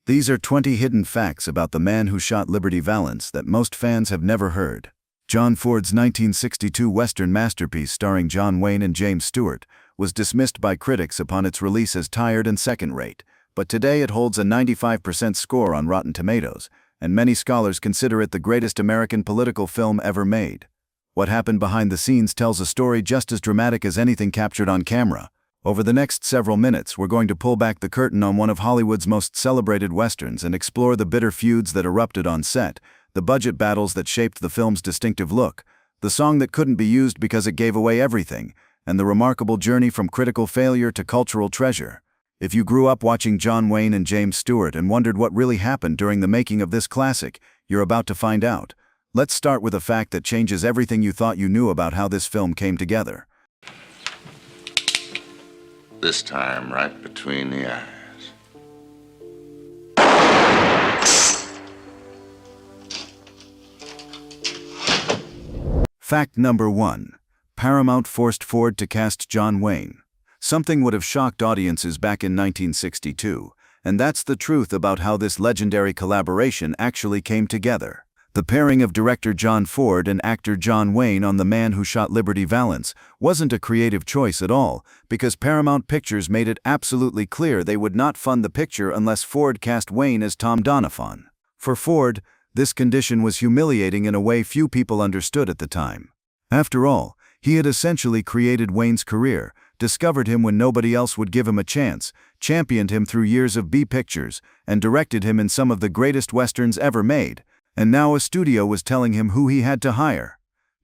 These are 20 hidden facts about the man who shot Liberty Valance that most fans have never heard. John Ford's 1962 Western masterpiece starring John Wayne and James Stewart was dismissed by critics upon its release as tired and second-rate, but today it holds a 95% score on Rotten Tomatoes, and many scholars consider it the greatest American political film ever made. What happened behind the scenes tells a story just as dramatic as anything captured on camera. Over the next several minutes, we're going to pull back the curtain on one of Hollywood's most celebrated westerns and explore the bitter feuds that erupted on set, the budget battles that shaped the film's distinctive look, the song that couldn't be used because it gave away everything, and the remarkable journey from critical failure to cultural treasure. If you grew up watching John Wayne and James Stewart and wondered what really happened during the making of this classic, you're about to find out. Let's start with a fact that changes everything you thought you knew about how this film came together. This time, right between the eyes. Fact number 1. Paramount forced Ford to cast John Wayne. Something would have shocked audiences back in 1962, and that's the truth about how this legendary collaboration actually came together. The pairing of director John Ford and actor John Wayne on The Man Who Shot Liberty Valance wasn't a creative choice at all, because Paramount Pictures made it absolutely clear they would not fund the picture unless Ford cast Wayne as Tom Donovan. For Ford, this condition was humiliating in a way few people understood at the time. After all, he had essentially created Wayne's career, discovered him when nobody else would give him a chance, championed him through years of B pictures, and directed him in some of the greatest westerns ever made. And now a studio was telling him who he had to hire.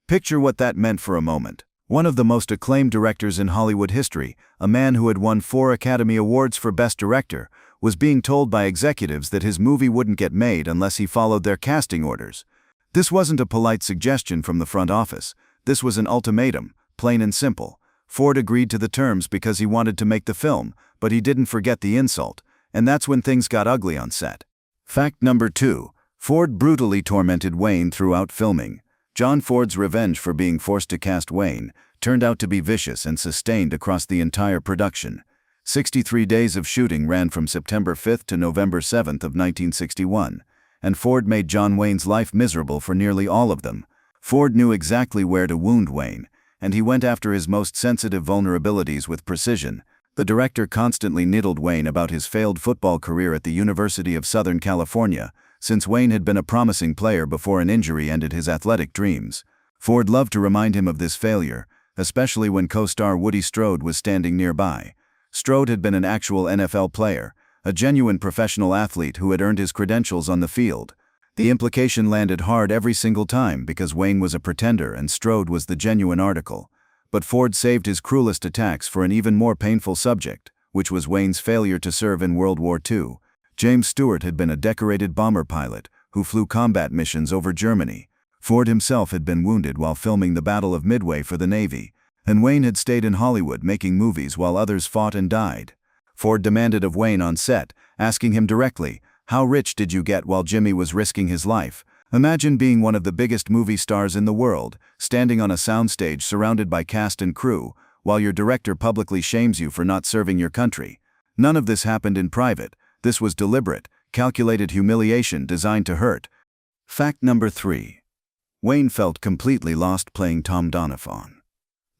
Picture what that meant for a moment. One of the most acclaimed directors in Hollywood history, a man who had won 4 Academy Awards for Best Director, was being told by executives that his movie wouldn't get made unless he followed their casting orders. This wasn't a polite suggestion from the front office. This was an ultimatum, plain and simple. Ford agreed to the terms because he wanted to make the film, but he didn't forget the insult, and that's when things got ugly on set. Fact number 2. Ford brutally tormented Wayne throughout filming. John Ford's revenge for being forced to cast Wayne turned out to be vicious and sustained across the entire production. 63 days of shooting ran from September 5th to November 7th of 1961, and Ford made John Wayne's life miserable for nearly all of them. Ford knew exactly where to wound Wayne, and he went after his most sensitive vulnerabilities with precision. The director constantly nittled Wayne about his failed football career at the University of Southern California, since Wayne had been a promising player before an injury ended his athletic dreams. Ford loved to remind him of this failure, especially when co-star Woody Strode was standing nearby. Strode had been an actual NFL player, a genuine professional athlete who had earned his credentials on the field. The implication landed hard every single time because Wayne was a pretender and Strode was the genuine article. But Ford saved his cruelest attacks for an even more painful subject, which was Wayne's failure to serve in World War II. James Stewart had been a decorated bomber pilot who flew combat missions over Germany. Ford himself had been wounded while filming the Battle of Midway for the Navy, and Wayne had stayed in Hollywood making movies while others fought and died. Ford demanded of Wayne on set, asking him directly, "How rich did you get while Jimmy was risking his life?" Imagine being one of the biggest movie stars in the world, standing on a soundstage surrounded by cast and crew, while your director publicly shames you for not serving your country. None of this happened in private. This was deliberate, calculated humiliation designed to hurt. Fact number 3. Wayne felt completely lost playing Tom Donovan.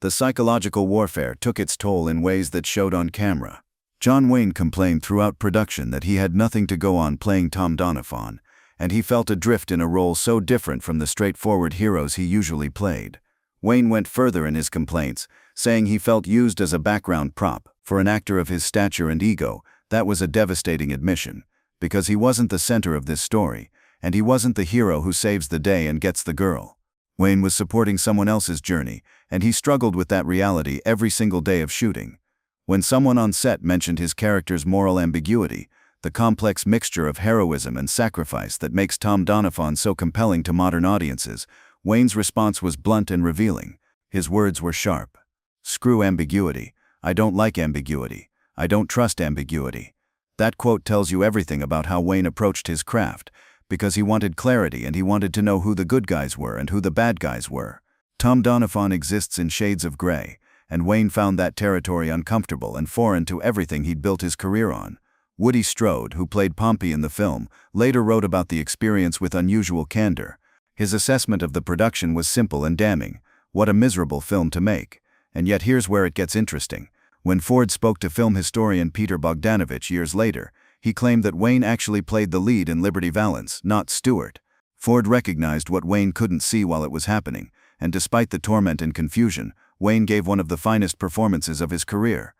The psychological warfare took its toll in ways that showed on camera. John Wayne complained throughout production that he had nothing to go on playing Tom Donovan, and he felt adrift in a role so different from the straightforward heroes he usually played. Wayne went further in his complaints, saying he felt used as a background prop. For an actor of his stature and ego, that was a devastating admission, because he wasn't the center of this story, and he wasn't the hero who saves the day and gets the girl. Wayne was supporting someone else's journey, and he struggled with that reality every single day of shooting. When someone on set mentioned his character's moral ambiguity, the complex mixture of heroism and sacrifice that makes Tom Donovan so compelling to modern audiences, Wayne's response was blunt and revealing. His words were sharp. "Screw ambiguity. I don't like ambiguity. I don't trust ambiguity." That quote tells you everything about how Wayne approached his craft, because he wanted clarity and he wanted to know who the good guys were and who the bad guys were. Tom Donovan exists in shades of gray, and Wayne found that territory uncomfortable and foreign to everything he'd built his career on. Woody Strode, who played Pompey in the film, later wrote about the experience with unusual candor. His assessment of the production was simple and damning. What a miserable film to make. And yet here's where it gets interesting. When Ford spoke to film historian Peter Bogdanovich years later, he claimed that Wayne actually played the lead in Liberty Valance, not Stewart. Ford recognized what Wayne couldn't see while it was happening, and despite the torment and confusion, Wayne gave one of the finest performances of his career.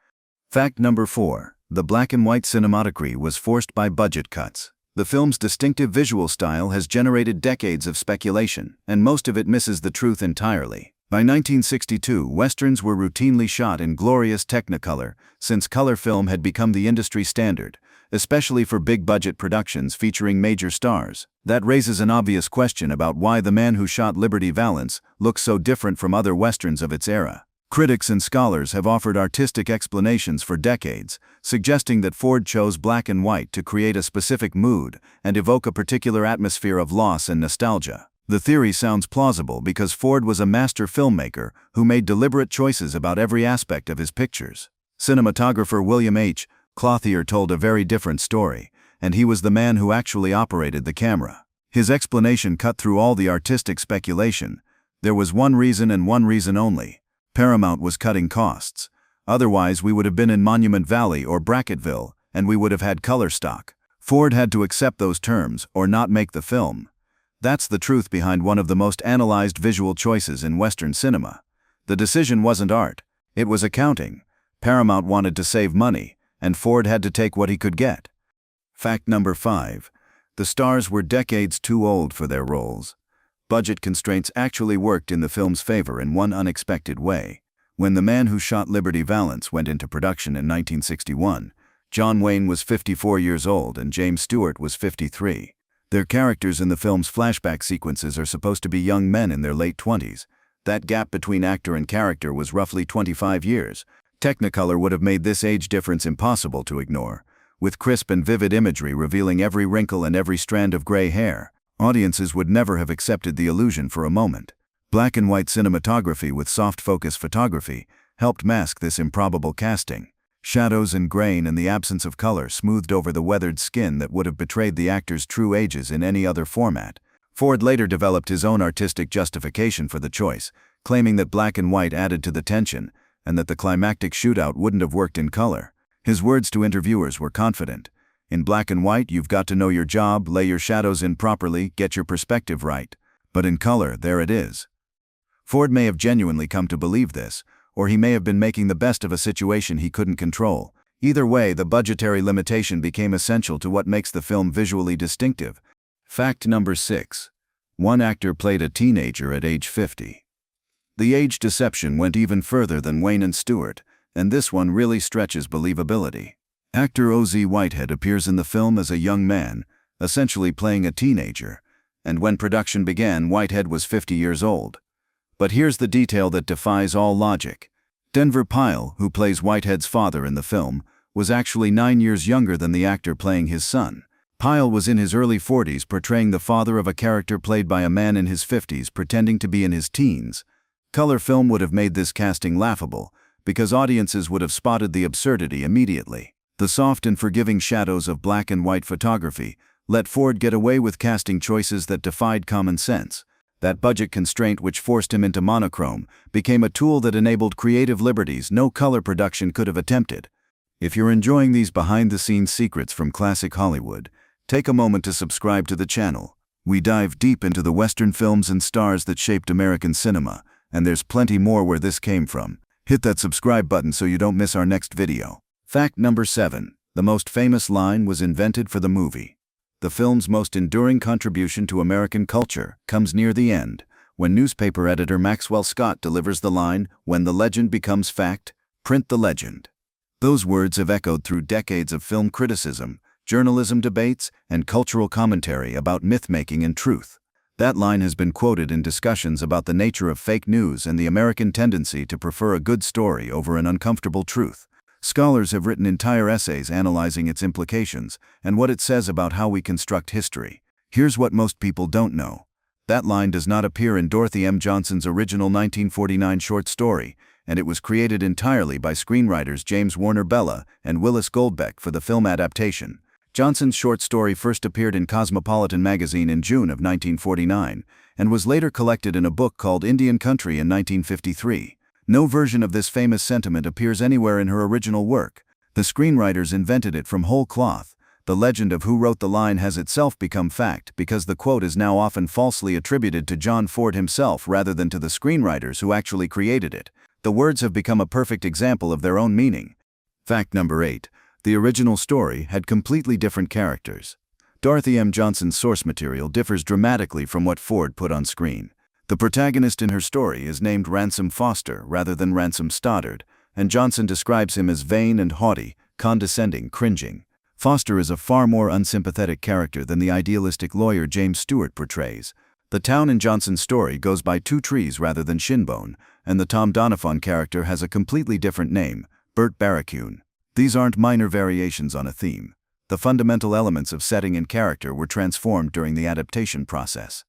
Fact number 4. The black and white cinematography was forced by budget cuts. The film's distinctive visual style has generated decades of speculation, and most of it misses the truth entirely. By 1962, westerns were routinely shot in glorious Technicolor, since color film had become the industry standard, especially for big-budget productions featuring major stars. That raises an obvious question about why the man who shot Liberty Valance looks so different from other westerns of its era. Critics and scholars have offered artistic explanations for decades, suggesting that Ford chose black and white to create a specific mood and evoke a particular atmosphere of loss and nostalgia. The theory sounds plausible because Ford was a master filmmaker who made deliberate choices about every aspect of his pictures. Cinematographer William H. Clothier told a very different story, and he was the man who actually operated the camera. His explanation cut through all the artistic speculation. There was one reason and one reason only. Paramount was cutting costs. Otherwise, we would have been in Monument Valley or Bracketville, and we would have had color stock. Ford had to accept those terms or not make the film. That's the truth behind one of the most analyzed visual choices in Western cinema. The decision wasn't art. It was accounting. Paramount wanted to save money, and Ford had to take what he could get. Fact number 5. The stars were decades too old for their roles. Budget constraints actually worked in the film's favor in one unexpected way. When The Man Who Shot Liberty Valance went into production in 1961, John Wayne was 54 years old and James Stewart was 53. Their characters in the film's flashback sequences are supposed to be young men in their late 20s. That gap between actor and character was roughly 25 years. Technicolor would have made this age difference impossible to ignore. With crisp and vivid imagery revealing every wrinkle and every strand of gray hair, audiences would never have accepted the illusion for a moment. Black and white cinematography with soft focus photography helped mask this improbable casting. Shadows and grain and the absence of color smoothed over the weathered skin that would have betrayed the actors' true ages in any other format. Ford later developed his own artistic justification for the choice, claiming that black and white added to the tension, and that the climactic shootout wouldn't have worked in color. His words to interviewers were confident. In black and white, you've got to know your job, lay your shadows in properly, get your perspective right. But in color, there it is. Ford may have genuinely come to believe this, or he may have been making the best of a situation he couldn't control. Either way, the budgetary limitation became essential to what makes the film visually distinctive. Fact number 6. One actor played a teenager at age 50. The age deception went even further than Wayne and Stewart, and this one really stretches believability. Actor O.Z. Whitehead appears in the film as a young man, essentially playing a teenager, and when production began, Whitehead was 50 years old. But here's the detail that defies all logic. Denver Pyle, who plays Whitehead's father in the film, was actually 9 years younger than the actor playing his son. Pyle was in his early 40s portraying the father of a character played by a man in his 50s pretending to be in his teens. Color film would have made this casting laughable, because audiences would have spotted the absurdity immediately. The soft and forgiving shadows of black and white photography let Ford get away with casting choices that defied common sense. That budget constraint which forced him into monochrome became a tool that enabled creative liberties no color production could have attempted. If you're enjoying these behind-the-scenes secrets from classic Hollywood, take a moment to subscribe to the channel. We dive deep into the Western films and stars that shaped American cinema, and there's plenty more where this came from. Hit that subscribe button so you don't miss our next video. Fact number 7. The most famous line was invented for the movie. The film's most enduring contribution to American culture comes near the end, when newspaper editor Maxwell Scott delivers the line, "When the legend becomes fact, print the legend." Those words have echoed through decades of film criticism, journalism debates, and cultural commentary about myth-making and truth. That line has been quoted in discussions about the nature of fake news and the American tendency to prefer a good story over an uncomfortable truth. Scholars have written entire essays analyzing its implications and what it says about how we construct history. Here's what most people don't know. That line does not appear in Dorothy M. Johnson's original 1949 short story, and it was created entirely by screenwriters James Warner Bella and Willis Goldbeck for the film Adaptation. Johnson's short story first appeared in Cosmopolitan magazine in June of 1949, and was later collected in a book called Indian Country in 1953. No version of this famous sentiment appears anywhere in her original work. The screenwriters invented it from whole cloth. The legend of who wrote the line has itself become fact because the quote is now often falsely attributed to John Ford himself rather than to the screenwriters who actually created it. The words have become a perfect example of their own meaning. Fact number 8. The original story had completely different characters. Dorothy M. Johnson's source material differs dramatically from what Ford put on screen. The protagonist in her story is named Ransom Foster rather than Ransom Stoddard, and Johnson describes him as vain and haughty, condescending, cringing. Foster is a far more unsympathetic character than the idealistic lawyer James Stewart portrays. The town in Johnson's story goes by two trees rather than Shinbone, and the Tom Doniphan character has a completely different name, Bert Barracoon. These aren't minor variations on a theme. The fundamental elements of setting and character were transformed during the adaptation process.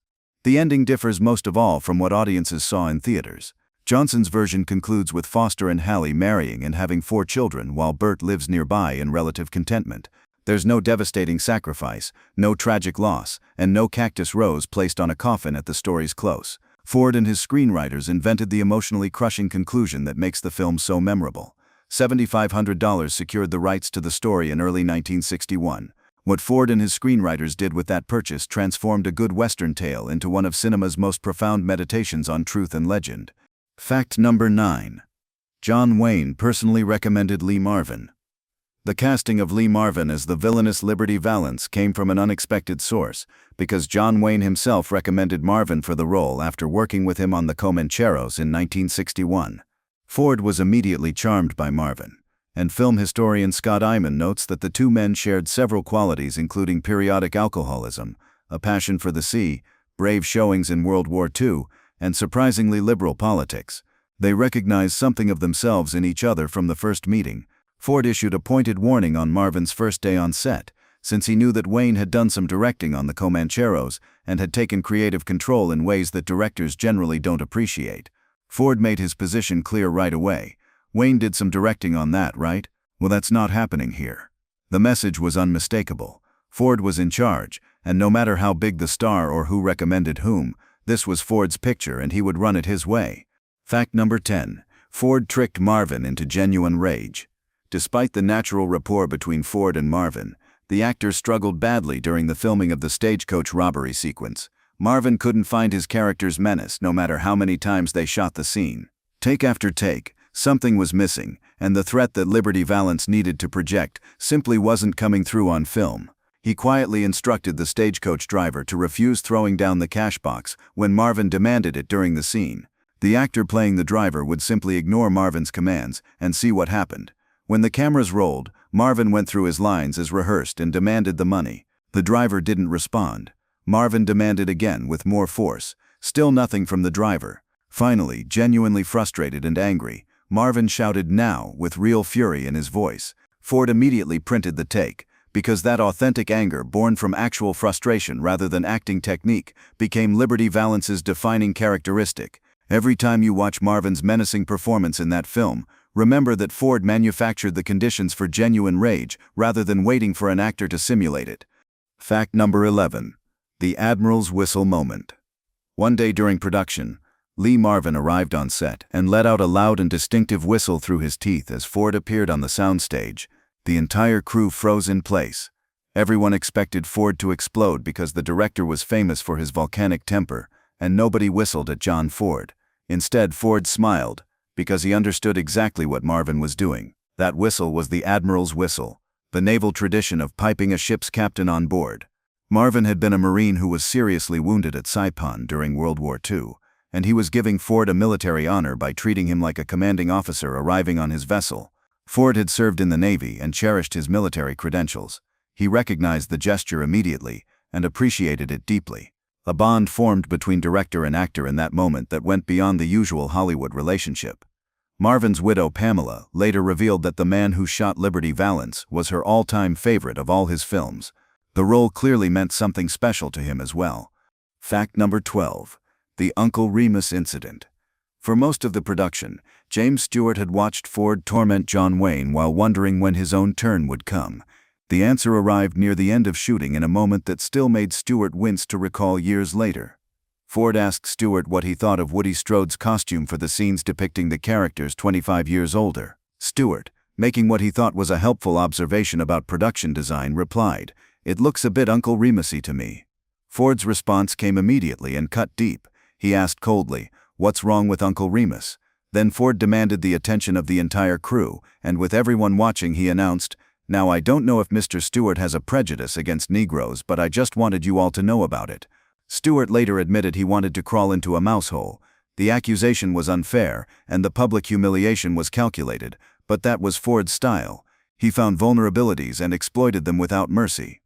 The ending differs most of all from what audiences saw in theaters. Johnson's version concludes with Foster and Hallie marrying and having 4 children while Bert lives nearby in relative contentment. There's no devastating sacrifice, no tragic loss, and no cactus rose placed on a coffin at the story's close. Ford and his screenwriters invented the emotionally crushing conclusion that makes the film so memorable. $7,500 secured the rights to the story in early 1961. What Ford and his screenwriters did with that purchase transformed a good Western tale into one of cinema's most profound meditations on truth and legend. Fact number 9. John Wayne personally recommended Lee Marvin. The casting of Lee Marvin as the villainous Liberty Valance came from an unexpected source, because John Wayne himself recommended Marvin for the role after working with him on the Comancheros in 1961. Ford was immediately charmed by Marvin, and film historian Scott Eyman notes that the two men shared several qualities including periodic alcoholism, a passion for the sea, brave showings in World War II, and surprisingly liberal politics. They recognized something of themselves in each other from the first meeting. Ford issued a pointed warning on Marvin's first day on set, since he knew that Wayne had done some directing on the Comancheros and had taken creative control in ways that directors generally don't appreciate. Ford made his position clear right away. Wayne did some directing on that, right? Well, that's not happening here. The message was unmistakable. Ford was in charge, and no matter how big the star or who recommended whom, this was Ford's picture and he would run it his way. Fact number 10. Ford tricked Marvin into genuine rage. Despite the natural rapport between Ford and Marvin, the actors struggled badly during the filming of the stagecoach robbery sequence. Marvin couldn't find his character's menace no matter how many times they shot the scene. Take after take, something was missing, and the threat that Liberty Valance needed to project simply wasn't coming through on film. He quietly instructed the stagecoach driver to refuse throwing down the cash box when Marvin demanded it during the scene. The actor playing the driver would simply ignore Marvin's commands and see what happened. When the cameras rolled, Marvin went through his lines as rehearsed and demanded the money. The driver didn't respond. Marvin demanded again with more force. Still nothing from the driver. Finally, genuinely frustrated and angry, Marvin shouted "now" with real fury in his voice. Ford immediately printed the take, because that authentic anger born from actual frustration rather than acting technique became Liberty Valance's defining characteristic. Every time you watch Marvin's menacing performance in that film, remember that Ford manufactured the conditions for genuine rage rather than waiting for an actor to simulate it. Fact number 11. The Admiral's whistle moment. One day during production, Lee Marvin arrived on set and let out a loud and distinctive whistle through his teeth as Ford appeared on the soundstage. The entire crew froze in place. Everyone expected Ford to explode because the director was famous for his volcanic temper, and nobody whistled at John Ford. Instead, Ford smiled, because he understood exactly what Marvin was doing. That whistle was the Admiral's whistle, the naval tradition of piping a ship's captain on board. Marvin had been a Marine who was seriously wounded at Saipan during World War II, and he was giving Ford a military honor by treating him like a commanding officer arriving on his vessel. Ford had served in the Navy and cherished his military credentials. He recognized the gesture immediately and appreciated it deeply. A bond formed between director and actor in that moment that went beyond the usual Hollywood relationship. Marvin's widow, Pamela, later revealed that the man who shot Liberty Valance was her all-time favorite of all his films. The role clearly meant something special to him as well. Fact number 12. The Uncle Remus incident. For most of the production, James Stewart had watched Ford torment John Wayne while wondering when his own turn would come. The answer arrived near the end of shooting in a moment that still made Stewart wince to recall years later. Ford asked Stewart what he thought of Woody Strode's costume for the scenes depicting the characters 25 years older. Stewart, making what he thought was a helpful observation about production design, replied, "It looks a bit Uncle Remusy to me." Ford's response came immediately and cut deep. He asked coldly, "What's wrong with Uncle Remus?" Then Ford demanded the attention of the entire crew, and with everyone watching he announced, "Now I don't know if Mr. Stewart has a prejudice against Negroes, but I just wanted you all to know about it." Stewart later admitted he wanted to crawl into a mouse hole. The accusation was unfair, and the public humiliation was calculated, but that was Ford's style. He found vulnerabilities and exploited them without mercy.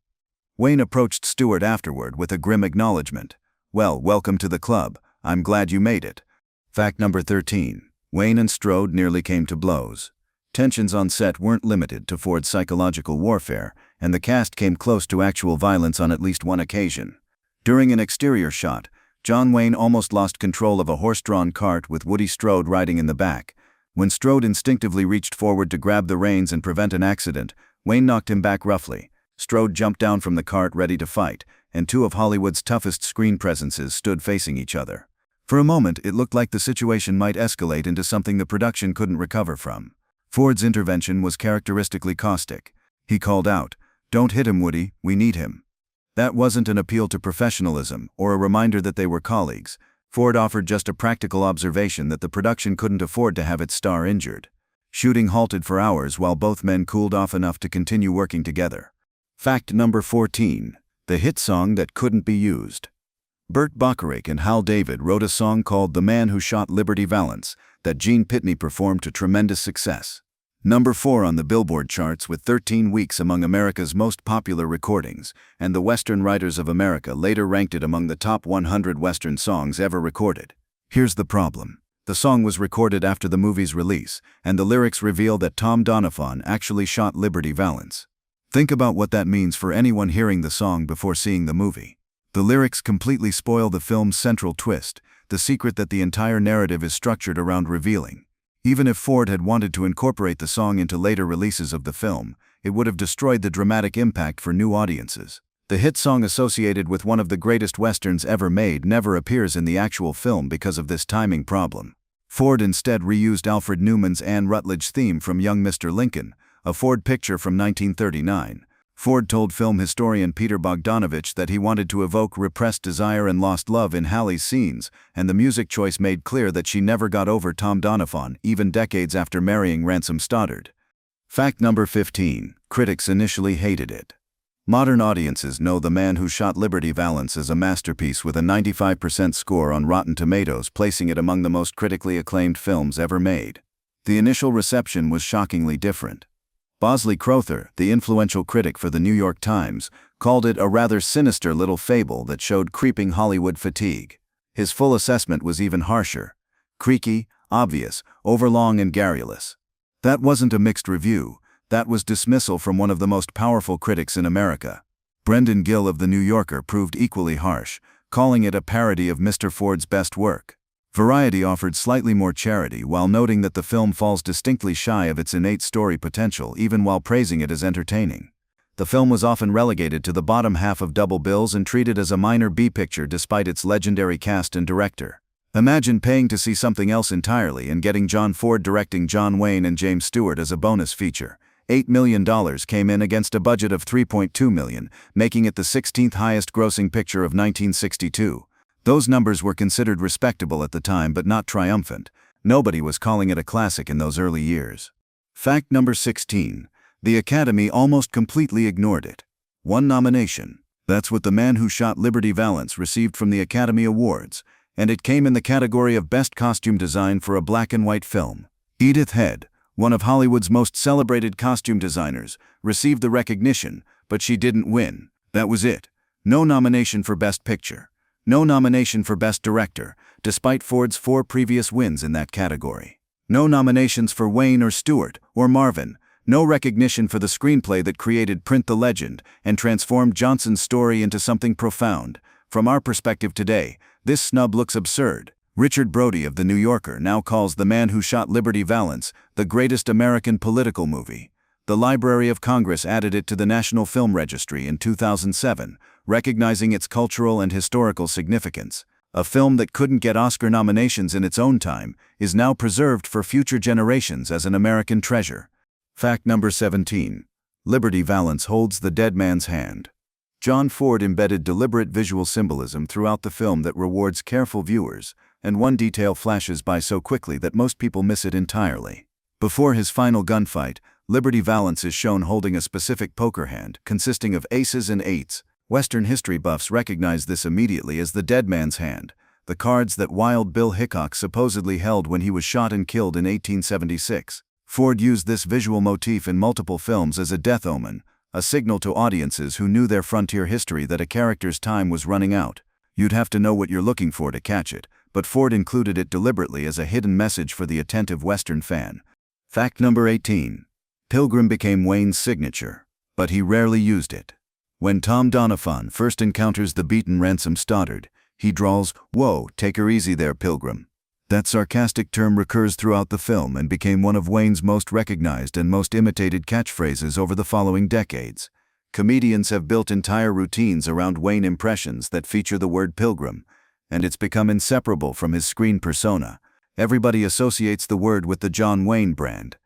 Wayne approached Stewart afterward with a grim acknowledgement. "Well, welcome to the club. I'm glad you made it." Fact number 13. Wayne and Strode nearly came to blows. Tensions on set weren't limited to Ford's psychological warfare, and the cast came close to actual violence on at least one occasion. During an exterior shot, John Wayne almost lost control of a horse-drawn cart with Woody Strode riding in the back. When Strode instinctively reached forward to grab the reins and prevent an accident, Wayne knocked him back roughly. Strode jumped down from the cart ready to fight, and two of Hollywood's toughest screen presences stood facing each other. For a moment, it looked like the situation might escalate into something the production couldn't recover from. Ford's intervention was characteristically caustic. He called out, "Don't hit him, Woody, we need him." That wasn't an appeal to professionalism or a reminder that they were colleagues. Ford offered just a practical observation that the production couldn't afford to have its star injured. Shooting halted for hours while both men cooled off enough to continue working together. Fact number 14. The hit song that couldn't be used. Burt Bacharach and Hal David wrote a song called "The Man Who Shot Liberty Valance" that Gene Pitney performed to tremendous success. Number 4 on the Billboard charts with 13 weeks among America's most popular recordings, and the Western Writers of America later ranked it among the top 100 Western songs ever recorded. Here's the problem. The song was recorded after the movie's release, and the lyrics reveal that Tom Doniphan actually shot Liberty Valance. Think about what that means for anyone hearing the song before seeing the movie. The lyrics completely spoil the film's central twist, the secret that the entire narrative is structured around revealing. Even if Ford had wanted to incorporate the song into later releases of the film, it would have destroyed the dramatic impact for new audiences. The hit song associated with one of the greatest westerns ever made never appears in the actual film because of this timing problem. Ford instead reused Alfred Newman's Anne Rutledge theme from Young Mr. Lincoln, a Ford picture from 1939. Ford told film historian Peter Bogdanovich that he wanted to evoke repressed desire and lost love in Hallie's scenes, and the music choice made clear that she never got over Tom Doniphan, even decades after marrying Ransom Stoddard. Fact number 15. Critics initially hated it. Modern audiences know The Man Who Shot Liberty Valance as a masterpiece with a 95% score on Rotten Tomatoes, placing it among the most critically acclaimed films ever made. The initial reception was shockingly different. Bosley Clothier, the influential critic for the New York Times, called it a rather sinister little fable that showed creeping Hollywood fatigue. His full assessment was even harsher. Creaky, obvious, overlong and garrulous. That wasn't a mixed review, that was dismissal from one of the most powerful critics in America. Brendan Gill of The New Yorker proved equally harsh, calling it a parody of Mr. Ford's best work. Variety offered slightly more charity while noting that the film falls distinctly shy of its innate story potential even while praising it as entertaining. The film was often relegated to the bottom half of double bills and treated as a minor B picture despite its legendary cast and director. Imagine paying to see something else entirely and getting John Ford directing John Wayne and James Stewart as a bonus feature. $8 million came in against a budget of $3.2 million, making it the 16th highest grossing picture of 1962. Those numbers were considered respectable at the time but not triumphant. Nobody was calling it a classic in those early years. Fact number 16. The Academy almost completely ignored it. One nomination. That's what The Man Who Shot Liberty Valance received from the Academy Awards, and it came in the category of Best Costume Design for a Black and White Film. Edith Head, one of Hollywood's most celebrated costume designers, received the recognition, but she didn't win. That was it. No nomination for Best Picture. No nomination for Best Director, despite Ford's 4 previous wins in that category. No nominations for Wayne or Stewart or Marvin. No recognition for the screenplay that created Print the Legend and transformed Johnson's story into something profound. From our perspective today, this snub looks absurd. Richard Brody of The New Yorker now calls The Man Who Shot Liberty Valance the greatest American political movie. The Library of Congress added it to the National Film Registry in 2007, recognizing its cultural and historical significance. A film that couldn't get Oscar nominations in its own time is now preserved for future generations as an American treasure. Fact number 17. Liberty Valance holds the dead man's hand. John Ford embedded deliberate visual symbolism throughout the film that rewards careful viewers, and one detail flashes by so quickly that most people miss it entirely. Before his final gunfight, Liberty Valance is shown holding a specific poker hand consisting of aces and eights. Western history buffs recognize this immediately as the dead man's hand, the cards that Wild Bill Hickok supposedly held when he was shot and killed in 1876. Ford used this visual motif in multiple films as a death omen, a signal to audiences who knew their frontier history that a character's time was running out. You'd have to know what you're looking for to catch it, but Ford included it deliberately as a hidden message for the attentive Western fan. Fact number 18. Pilgrim became Wayne's signature, but he rarely used it. When Tom Doniphan first encounters the beaten Ransom Stoddard, he drawls, "Whoa, take her easy there, Pilgrim." That sarcastic term recurs throughout the film and became one of Wayne's most recognized and most imitated catchphrases over the following decades. Comedians have built entire routines around Wayne impressions that feature the word Pilgrim, and it's become inseparable from his screen persona. Everybody associates the word with the John Wayne brand.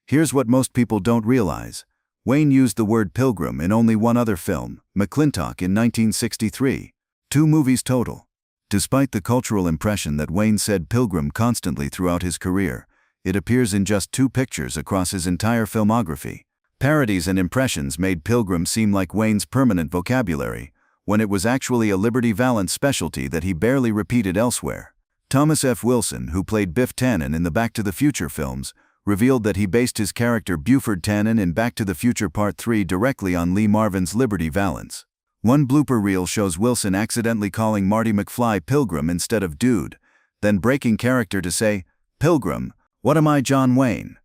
Here's what most people don't realize. Wayne used the word Pilgrim in only one other film, McClintock in 1963. 2 movies total. Despite the cultural impression that Wayne said Pilgrim constantly throughout his career, it appears in just 2 pictures across his entire filmography. Parodies and impressions made Pilgrim seem like Wayne's permanent vocabulary, when it was actually a Liberty Valance specialty that he barely repeated elsewhere. Thomas F. Wilson, who played Biff Tannen in the Back to the Future films, revealed that he based his character Buford Tannen in Back to the Future Part 3 directly on Lee Marvin's Liberty Valance. One blooper reel shows Wilson accidentally calling Marty McFly Pilgrim instead of Dude, then breaking character to say, "Pilgrim, what am I, John Wayne?"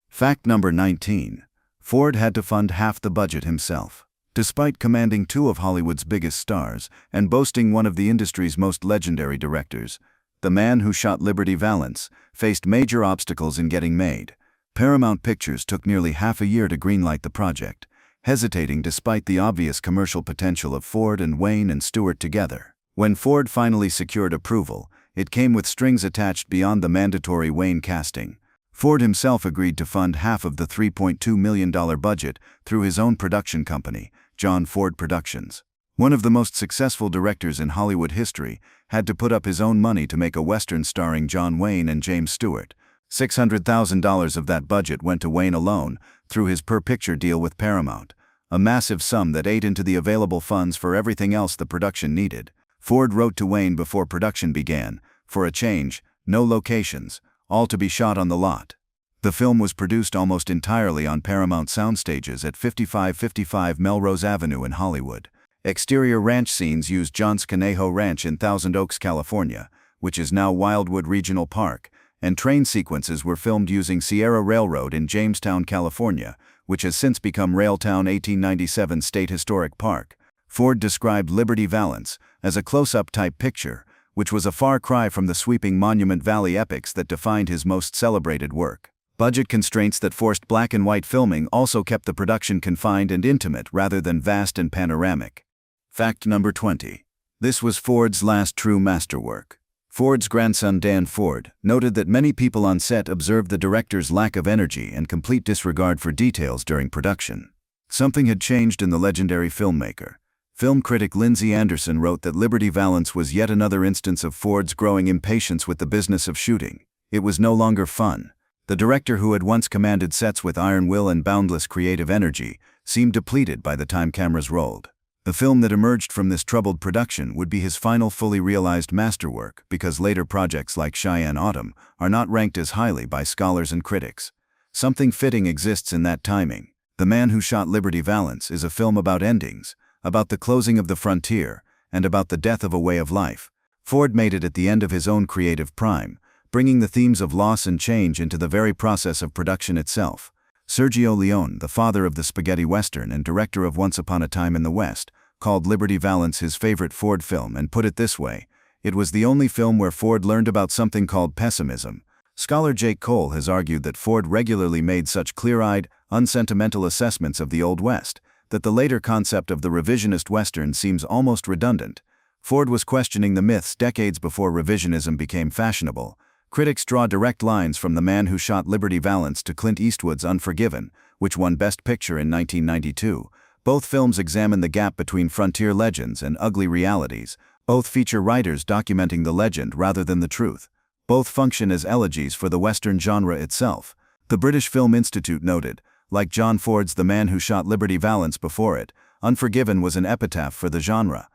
Fact number 19. Ford had to fund half the budget himself. Despite commanding 2 of Hollywood's biggest stars and boasting one of the industry's most legendary directors, The Man Who Shot Liberty Valance faced major obstacles in getting made. Paramount Pictures took nearly half a year to greenlight the project, hesitating despite the obvious commercial potential of Ford and Wayne and Stewart together. When Ford finally secured approval, it came with strings attached beyond the mandatory Wayne casting. Ford himself agreed to fund half of the $3.2 million budget through his own production company, John Ford Productions. One of the most successful directors in Hollywood history had to put up his own money to make a Western starring John Wayne and James Stewart. $600,000 of that budget went to Wayne alone through his per-picture deal with Paramount, a massive sum that ate into the available funds for everything else the production needed. Ford wrote to Wayne before production began, "For a change, no locations, all to be shot on the lot." The film was produced almost entirely on Paramount soundstages at 5555 Melrose Avenue in Hollywood. Exterior ranch scenes used John's Conejo Ranch in Thousand Oaks, California, which is now Wildwood Regional Park, and train sequences were filmed using Sierra Railroad in Jamestown, California, which has since become Railtown 1897 State Historic Park. Ford described Liberty Valance as a close-up type picture, which was a far cry from the sweeping Monument Valley epics that defined his most celebrated work. Budget constraints that forced black and white filming also kept the production confined and intimate rather than vast and panoramic. Fact number 20. This was Ford's last true masterwork. Ford's grandson Dan Ford noted that many people on set observed the director's lack of energy and complete disregard for details during production. Something had changed in the legendary filmmaker. Film critic Lindsay Anderson wrote that Liberty Valance was yet another instance of Ford's growing impatience with the business of shooting. It was no longer fun. The director, who had once commanded sets with iron will and boundless creative energy, seemed depleted by the time cameras rolled. The film that emerged from this troubled production would be his final fully realized masterwork, because later projects like Cheyenne Autumn are not ranked as highly by scholars and critics. Something fitting exists in that timing. The Man Who Shot Liberty Valance is a film about endings, about the closing of the frontier, and about the death of a way of life. Ford made it at the end of his own creative prime, bringing the themes of loss and change into the very process of production itself. Sergio Leone, the father of the spaghetti western and director of Once Upon a Time in the West, called Liberty Valance his favorite Ford film and put it this way: It was the only film where Ford learned about something called pessimism. Scholar Jake Cole has argued that Ford regularly made such clear-eyed, unsentimental assessments of the Old West that the later concept of the revisionist Western seems almost redundant. Ford was questioning the myths decades before revisionism became fashionable. Critics draw direct lines from The Man Who Shot Liberty Valance to Clint Eastwood's Unforgiven, which won Best Picture in 1992. Both films examine the gap between frontier legends and ugly realities. Both feature writers documenting the legend rather than the truth. Both function as elegies for the Western genre itself. The British Film Institute noted, like John Ford's The Man Who Shot Liberty Valance before it, Unforgiven was an epitaph for the genre.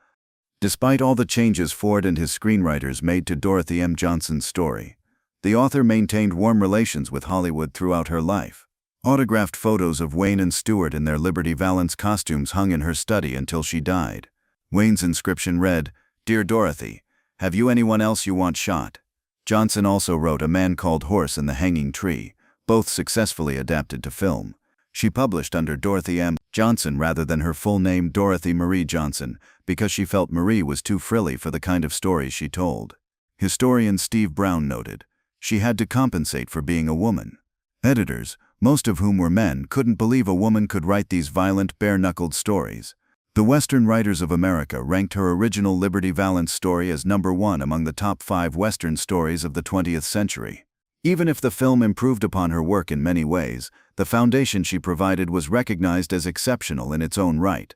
Despite all the changes Ford and his screenwriters made to Dorothy M. Johnson's story, the author maintained warm relations with Hollywood throughout her life. Autographed photos of Wayne and Stewart in their Liberty Valance costumes hung in her study until she died. Wayne's inscription read, "Dear Dorothy, have you anyone else you want shot?" Johnson also wrote A Man Called Horse and the Hanging Tree, both successfully adapted to film. She published under Dorothy M. Johnson rather than her full name Dorothy Marie Johnson, because she felt Marie was too frilly for the kind of stories she told. Historian Steve Brown noted, she had to compensate for being a woman. Editors, most of whom were men, couldn't believe a woman could write these violent, bare-knuckled stories. The Western Writers of America ranked her original Liberty Valance story as #1 among the top 5 Western stories of the 20th century. Even if the film improved upon her work in many ways, the foundation she provided was recognized as exceptional in its own right.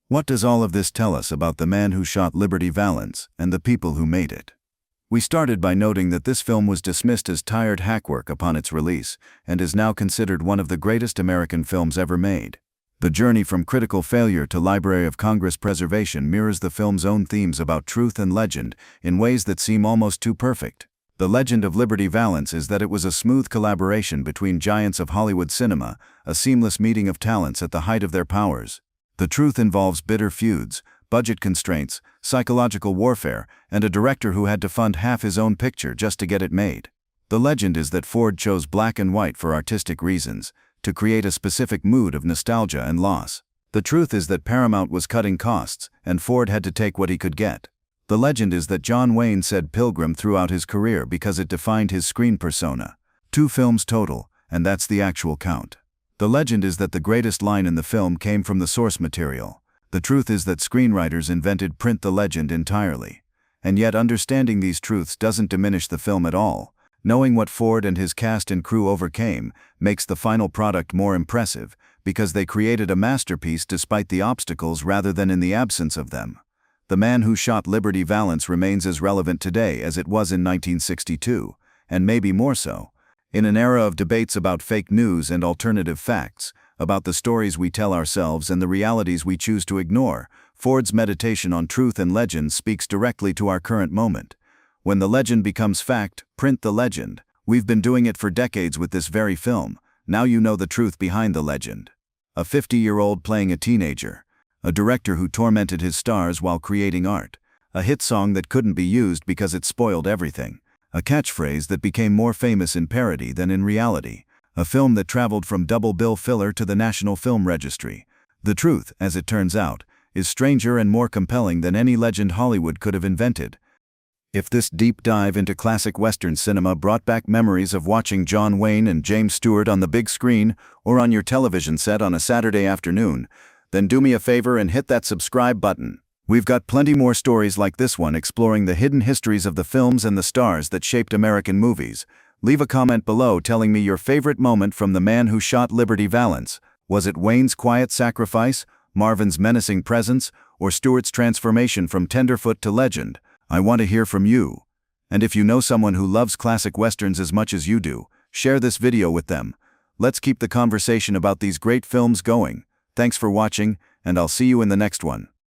What does all of this tell us about The Man Who Shot Liberty Valance and the people who made it? We started by noting that this film was dismissed as tired hackwork upon its release, and is now considered one of the greatest American films ever made. The journey from critical failure to Library of Congress preservation mirrors the film's own themes about truth and legend in ways that seem almost too perfect. The legend of Liberty Valance is that it was a smooth collaboration between giants of Hollywood cinema, a seamless meeting of talents at the height of their powers. The truth involves bitter feuds, budget constraints, psychological warfare, and a director who had to fund half his own picture just to get it made. The legend is that Ford chose black and white for artistic reasons, to create a specific mood of nostalgia and loss. The truth is that Paramount was cutting costs, and Ford had to take what he could get. The legend is that John Wayne said Pilgrim throughout his career because it defined his screen persona. 2 films total, and that's the actual count. The legend is that the greatest line in the film came from the source material. The truth is that screenwriters invented print the legend entirely. And yet understanding these truths doesn't diminish the film at all. Knowing what Ford and his cast and crew overcame makes the final product more impressive, because they created a masterpiece despite the obstacles rather than in the absence of them. The Man Who Shot Liberty Valance remains as relevant today as it was in 1962, and maybe more so. In an era of debates about fake news and alternative facts, about the stories we tell ourselves and the realities we choose to ignore, Ford's meditation on truth and legend speaks directly to our current moment. When the legend becomes fact, print the legend. We've been doing it for decades with this very film. Now you know the truth behind the legend. A 50-year-old playing a teenager. A director who tormented his stars while creating art. A hit song that couldn't be used because it spoiled everything. A catchphrase that became more famous in parody than in reality. A film that traveled from double bill filler to the National Film Registry. The truth, as it turns out, is stranger and more compelling than any legend Hollywood could have invented. If this deep dive into classic Western cinema brought back memories of watching John Wayne and James Stewart on the big screen or on your television set on a Saturday afternoon, then do me a favor and hit that subscribe button. We've got plenty more stories like this one exploring the hidden histories of the films and the stars that shaped American movies. Leave a comment below telling me your favorite moment from The Man Who Shot Liberty Valance. Was it Wayne's quiet sacrifice, Marvin's menacing presence, or Stewart's transformation from tenderfoot to legend? I want to hear from you. And if you know someone who loves classic westerns as much as you do, share this video with them. Let's keep the conversation about these great films going. Thanks for watching, and I'll see you in the next one.